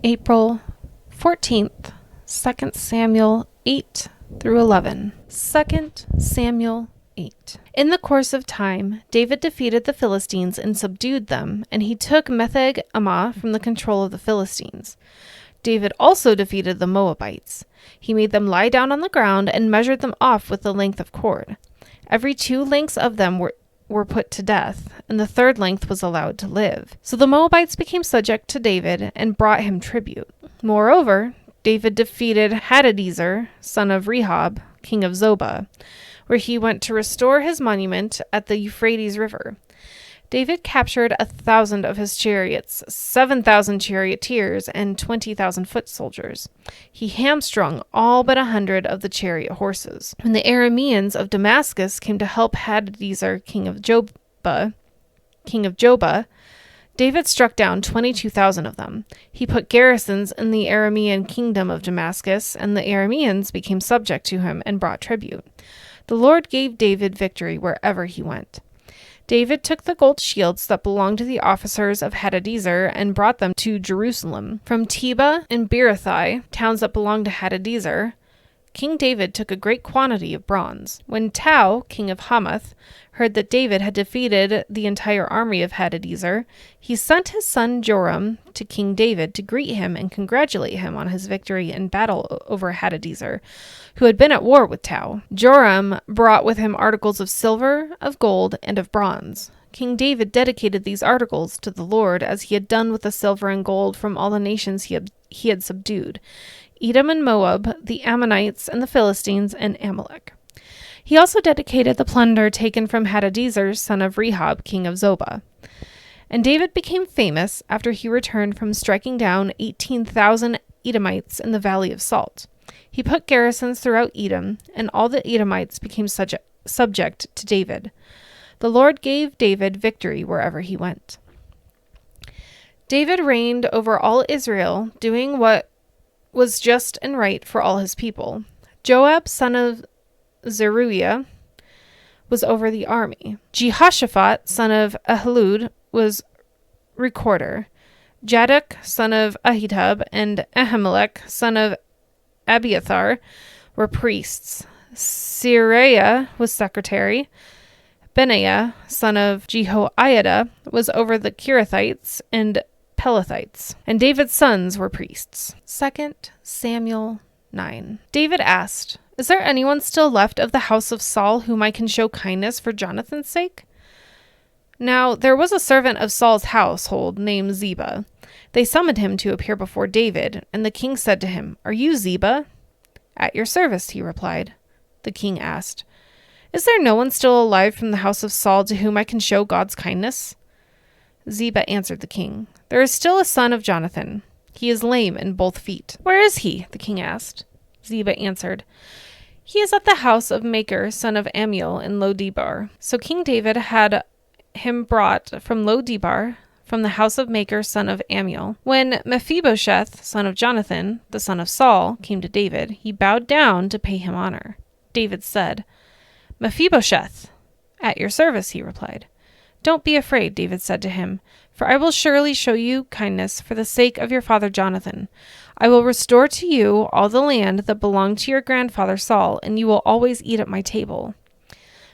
April 14th, 2 Samuel 8 through 11. 2 Samuel 8. In the course of time, David defeated the Philistines and subdued them, and he took Metheg-ammah from the control of the Philistines. David also defeated the Moabites. He made them lie down on the ground and measured them off with the length of cord. Every 2 lengths of them were put to death, and the 3rd length was allowed to live. So the Moabites became subject to David and brought him tribute. Moreover, David defeated Hadadezer, son of Rehob, king of Zobah, where he went to restore his monument at the Euphrates River. David captured 1,000 of his chariots, 7,000 charioteers, and 20,000 foot soldiers. He hamstrung all but 100 of the chariot horses. When the Arameans of Damascus came to help Hadadezer, king of Jobah, David struck down 22,000 of them. He put garrisons in the Aramean kingdom of Damascus, and the Arameans became subject to him and brought tribute. The Lord gave David victory wherever he went. David took the gold shields that belonged to the officers of Hadadezer and brought them to Jerusalem. From Tebah and Beerothai, towns that belonged to Hadadezer, King David took a great quantity of bronze. When Tou, king of Hamath, heard that David had defeated the entire army of Hadadezer, he sent his son Joram to King David to greet him and congratulate him on his victory in battle over Hadadezer, who had been at war with Tou. Joram brought with him articles of silver, of gold, and of bronze. King David dedicated these articles to the Lord, as he had done with the silver and gold from all the nations he had subdued: Edom and Moab, the Ammonites and the Philistines, and Amalek. He also dedicated the plunder taken from Hadadezer, son of Rehob, king of Zobah. And David became famous after he returned from striking down 18,000 Edomites in the Valley of Salt. He put garrisons throughout Edom, and all the Edomites became subject to David. The Lord gave David victory wherever he went. David reigned over all Israel, doing what was just and right for all his people. Joab, son of Zeruiah, was over the army. Jehoshaphat, son of Ahilud, was recorder. Zadok, son of Ahitub, and Ahimelech, son of Abiathar, were priests. Seraiah was secretary. Benaiah, son of Jehoiada, was over the Kerethites and Pelethites, and David's sons were priests. 2 Samuel 9. David asked, "Is there anyone still left of the house of Saul whom I can show kindness for Jonathan's sake?" Now there was a servant of Saul's household named Ziba. They summoned him to appear before David, and the king said to him, "Are you Ziba?" "At your service," he replied. The king asked, "Is there no one still alive from the house of Saul to whom I can show God's kindness?" Ziba answered the king, "There is still a son of Jonathan. He is lame in both feet." "Where is he?" the king asked. Ziba answered, "He is at the house of Machir, son of Ammiel, in Lo-debar." So King David had him brought from Lo-debar, from the house of Machir, son of Ammiel. When Mephibosheth, son of Jonathan, the son of Saul, came to David, he bowed down to pay him honor. David said, "Mephibosheth." "At your service," he replied. "Don't be afraid," David said to him, "for I will surely show you kindness for the sake of your father Jonathan. I will restore to you all the land that belonged to your grandfather Saul, and you will always eat at my table."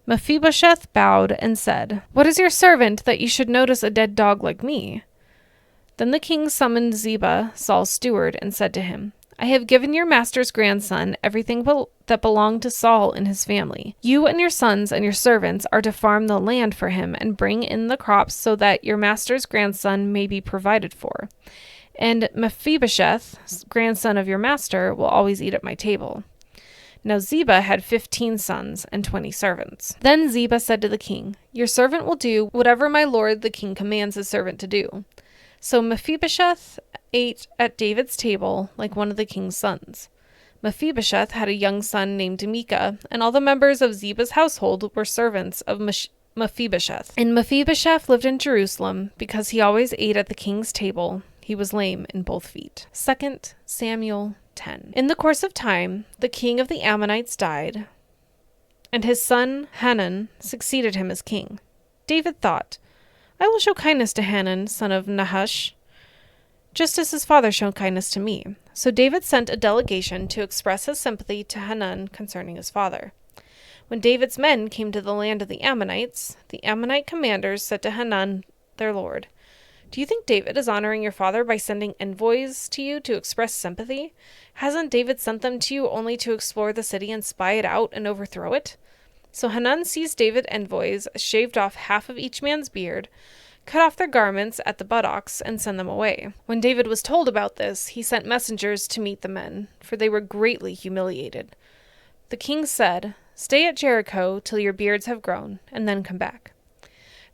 Mephibosheth bowed and said, "What is your servant that you should notice a dead dog like me?" Then the king summoned Ziba, Saul's steward, and said to him, "I have given your master's grandson everything that belonged to Saul and his family. You and your sons and your servants are to farm the land for him and bring in the crops so that your master's grandson may be provided for. And Mephibosheth, grandson of your master, will always eat at my table." Now Ziba had 15 sons and 20 servants. Then Ziba said to the king, "Your servant will do whatever my lord the king commands his servant to do." So Mephibosheth ate at David's table like one of the king's sons. Mephibosheth had a young son named Micah, and all the members of Ziba's household were servants of Mephibosheth. And Mephibosheth lived in Jerusalem because he always ate at the king's table. He was lame in both feet. 2 Samuel 10. In the course of time, the king of the Ammonites died, and his son Hanun succeeded him as king. David thought, "I will show kindness to Hanun, son of Nahash, just as his father showed kindness to me. So David sent a delegation to express his sympathy to Hanun concerning his father. When David's men came to the land of the Ammonites, the Ammonite commanders said to Hanun, their lord, "Do you think David is honoring your father by sending envoys to you to express sympathy? Hasn't David sent them to you only to explore the city and spy it out and overthrow it?" So Hanun seized David's envoys, shaved off half of each man's beard, cut off their garments at the buttocks, and sent them away. When David was told about this, he sent messengers to meet the men, for they were greatly humiliated. The king said, "Stay at Jericho till your beards have grown, and then come back."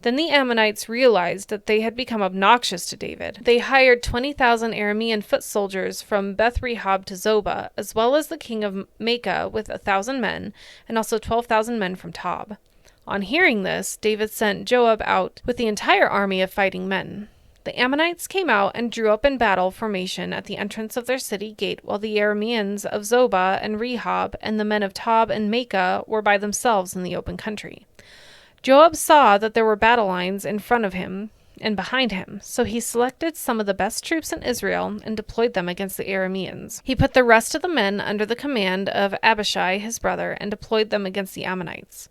Then the Ammonites realized that they had become obnoxious to David. They hired 20,000 Aramean foot soldiers from Beth-rehob to Zobah, as well as the king of Maacah with 1,000 men, and also 12,000 men from Tob. On hearing this, David sent Joab out with the entire army of fighting men. The Ammonites came out and drew up in battle formation at the entrance of their city gate, while the Arameans of Zobah and Rehob and the men of Tob and Maacah were by themselves in the open country. Joab saw that there were battle lines in front of him and behind him, so he selected some of the best troops in Israel and deployed them against the Arameans. He put the rest of the men under the command of Abishai, his brother, and deployed them against the Ammonites.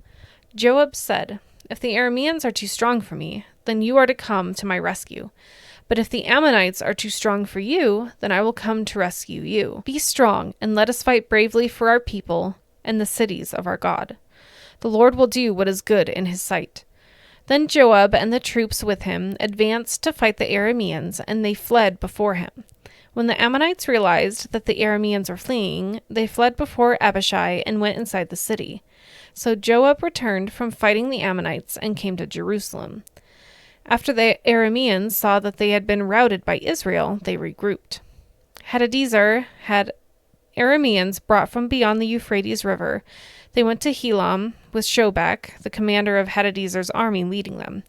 Joab said, "If the Arameans are too strong for me, then you are to come to my rescue. But if the Ammonites are too strong for you, then I will come to rescue you. Be strong, and let us fight bravely for our people and the cities of our God. The Lord will do what is good in his sight." Then Joab and the troops with him advanced to fight the Arameans, and they fled before him. When the Ammonites realized that the Arameans were fleeing, they fled before Abishai and went inside the city. So Joab returned from fighting the Ammonites and came to Jerusalem. After the Arameans saw that they had been routed by Israel, they regrouped. Hadadezer had Arameans brought from beyond the Euphrates River. They went to Helam with Shobak, the commander of Hadadezer's army, leading them.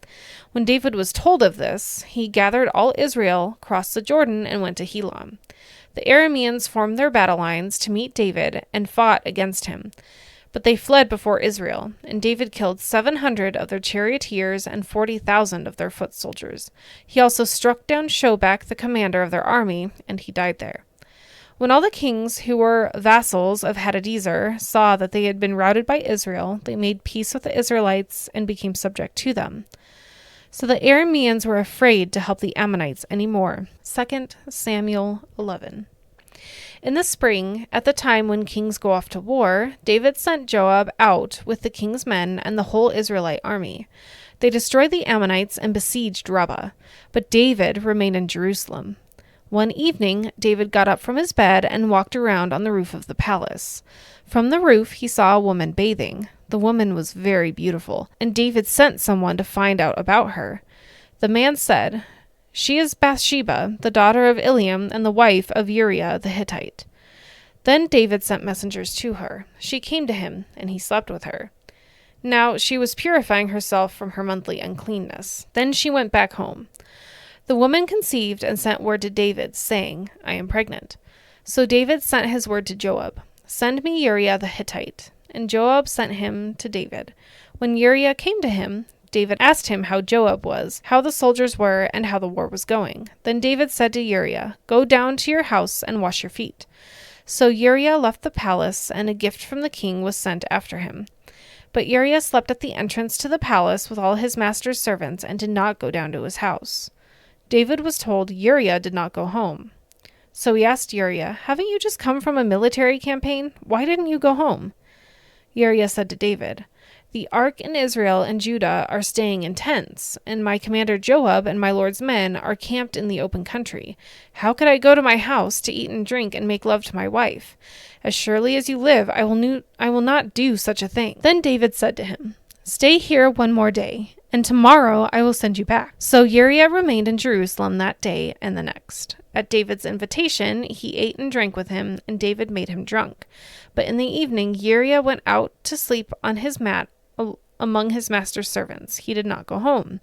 When David was told of this, he gathered all Israel, crossed the Jordan, and went to Helam. The Arameans formed their battle lines to meet David and fought against him. But they fled before Israel, and David killed 700 of their charioteers and 40,000 of their foot soldiers. He also struck down Shobak, the commander of their army, and he died there. When all the kings who were vassals of Hadadezer saw that they had been routed by Israel, they made peace with the Israelites and became subject to them. So the Arameans were afraid to help the Ammonites anymore. 2 Samuel 11. In the spring, at the time when kings go off to war, David sent Joab out with the king's men and the whole Israelite army. They destroyed the Ammonites and besieged Rabbah, but David remained in Jerusalem. One evening, David got up from his bed and walked around on the roof of the palace. From the roof, he saw a woman bathing. The woman was very beautiful, and David sent someone to find out about her. The man said, "She is Bathsheba, the daughter of Eliam and the wife of Uriah the Hittite." Then David sent messengers to her. She came to him, and he slept with her. Now she was purifying herself from her monthly uncleanness. Then she went back home. The woman conceived and sent word to David, saying, "I am pregnant." So David sent his word to Joab, "Send me Uriah the Hittite." And Joab sent him to David. When Uriah came to him, David asked him how Joab was, how the soldiers were, and how the war was going. Then David said to Uriah, "Go down to your house and wash your feet." So Uriah left the palace, and a gift from the king was sent after him. But Uriah slept at the entrance to the palace with all his master's servants and did not go down to his house. David was told Uriah did not go home. So he asked Uriah, "Haven't you just come from a military campaign? Why didn't you go home?" Uriah said to David, "The ark in Israel and Judah are staying in tents, and my commander Joab and my lord's men are camped in the open country. How could I go to my house to eat and drink and make love to my wife? As surely as you live, I will not do such a thing." Then David said to him, "Stay here one more day, and tomorrow I will send you back." So Uriah remained in Jerusalem that day and the next. At David's invitation, he ate and drank with him, and David made him drunk. But in the evening, Uriah went out to sleep on his mat among his master's servants. He did not go home.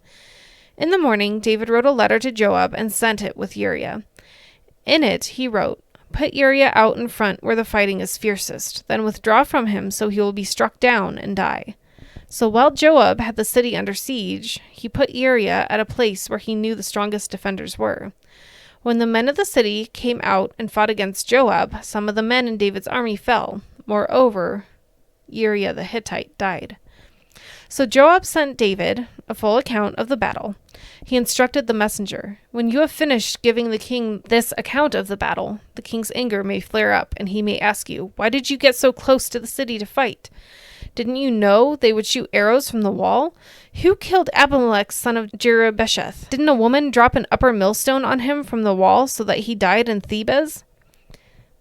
In the morning, David wrote a letter to Joab and sent it with Uriah. In it, he wrote, "Put Uriah out in front where the fighting is fiercest, then withdraw from him so he will be struck down and die." So while Joab had the city under siege, he put Uriah at a place where he knew the strongest defenders were. When the men of the city came out and fought against Joab, some of the men in David's army fell. Moreover, Uriah the Hittite died. So Joab sent David a full account of the battle. He instructed the messenger, "When you have finished giving the king this account of the battle, the king's anger may flare up, and he may ask you, 'Why did you get so close to the city to fight? Didn't you know they would shoot arrows from the wall? Who killed Abimelech, son of Jerubbesheth? Didn't a woman drop an upper millstone on him from the wall so that he died in Thebez?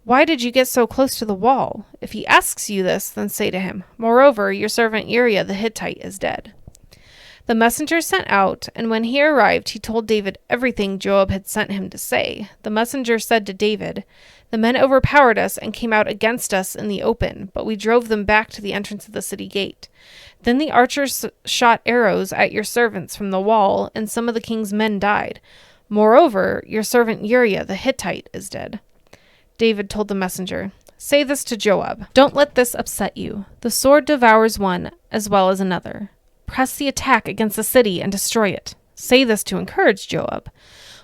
Why did you get so close to the wall? If he asks you this, then say to him, 'Moreover, your servant Uriah the Hittite is dead.'" The messenger sent out, and when he arrived, he told David everything Joab had sent him to say. The messenger said to David, "The men overpowered us and came out against us in the open, but we drove them back to the entrance of the city gate. Then the archers shot arrows at your servants from the wall, and some of the king's men died. Moreover, your servant Uriah the Hittite is dead." David told the messenger, "Say this to Joab. Don't let this upset you. The sword devours one as well as another. Press the attack against the city and destroy it. Say this to encourage Joab."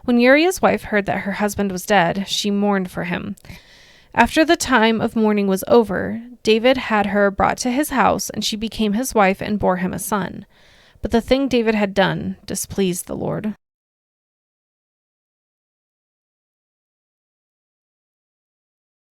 When Uriah's wife heard that her husband was dead, she mourned for him. After the time of mourning was over, David had her brought to his house, and she became his wife and bore him a son. But the thing David had done displeased the Lord.